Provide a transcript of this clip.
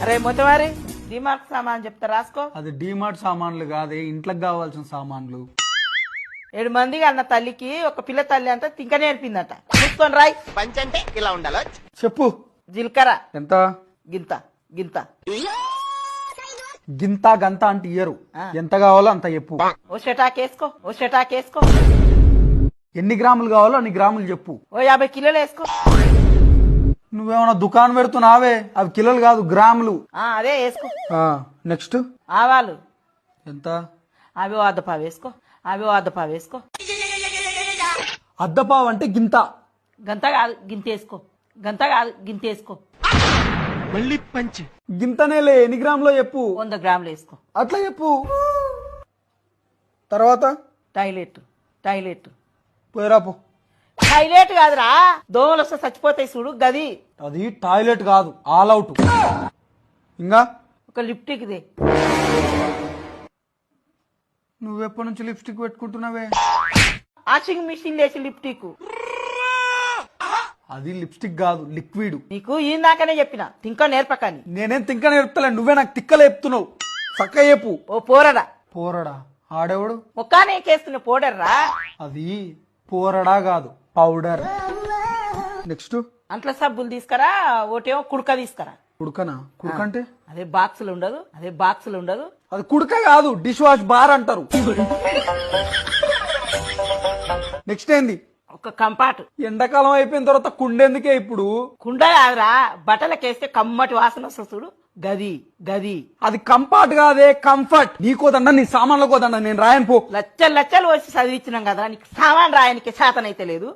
అరే మొత్తవారి డిమార్ట్ సామాన్ చెప్తా రాసుకో. అది డిమార్ట్ సామాన్లు కాదే, ఇంట్లోకి కావాల్సిన సామాన్లు. 7 మందికి అన్న తల్లికి ఒక పిల్ల తల్లి అంతా తింక నేర్పిందట. చూసుకొని రాయ్. పంచ్ అంటే ఇలా ఉండాలి. చెప్పు. జీలకర్ర ఎంత? గింత గింత. గింత గంత అంటే ఇయ్యరు, ఎంత కావాలో అంత చెప్పు. ఓ షటాకేసుకో, ఓ షటాకేసుకో. ఎన్ని గ్రాములు కావాలో అన్ని గ్రాములు చెప్పు. ఓ 50 కిలోలు వేసుకో. నువ్వేమన్నా దుకాణం పెడుతున్నావే, అవి కిలోలు కాదు గ్రాములు. అదే వేసుకో. నెక్స్ట్ ఆవాలు ఎంత? అవి ఓ అద్దపావు వేసుకో, అవి ఓ అద్దపావు వేసుకో. అద్దపావు అంటే గింత. గంత కాదు గింత వేసుకో, గంత కాదు గింత వేసుకో. మళ్ళీ పంచ్. గింతనేలే, ఎన్ని గ్రాములో చెప్పు. 100 గ్రాములు వేసుకో. అట్లా చెప్పు. తర్వాత టాయిలెట్ టాయిలెట్ పోయిరాపు. టాయిలెట్ కాదురా, దోమలు వస్తే చచ్చిపోతాయి చూడు గది. అది టాయిలెట్ కాదు, ఆల్ అవుట్. ఇంకా ఒక లిప్టిక్ దే. నువ్వెప్పటి నుంచి లిప్స్టిక్ పెట్టుకుంటున్నావే? వాషింగ్ మిషన్ లేచి లిప్టిక్. అది లిప్స్టిక్ కాదు, లిక్విడ్. నీకు ఇందాకనే చెప్పిన తింక నేర్పకని. నేనేం తిక్క నేర్పుతలే, నువ్వే నాకు తిక్కలు చెప్తున్నావు. చక్క చెప్పు. ఓ పోరడా. పోరడా? ఆడేవాడు? ముఖానే కేస్తున్న పోడర్రా. అది పోరడా కాదు, పౌడర్. నెక్స్ట్ అంట్ల సబ్బులు తీసుకురా, ఒకటేమో కుడక తీసుకురా. కుడుకనా? కుడుక అంటే అదే బాక్సులు ఉండదు, అదే బాక్సులు ఉండదు. అది కుడుక కాదు, డిష్ వాష్ బార్ అంటారు. నెక్స్ట్ ఏంది? ఒక కంపార్ట్. ఎండాకాలం అయిపోయిన తర్వాత కుండెందుకే ఇప్పుడు? కుండ కాదురా, బట్టలకేస్తే కమ్మటి వాసన వస్తుంది చూడు గది గది. అది కంఫర్ట్ కాదే, కంఫర్ట్. నీకోదండ, నీ సామాన్ల కోదండ, నేను రాయను పో. లచ్చలు లచ్చలు వచ్చి చదివించినాం కదా, నీకు సామాన్ రాయనికి శాతనైతే లేదు.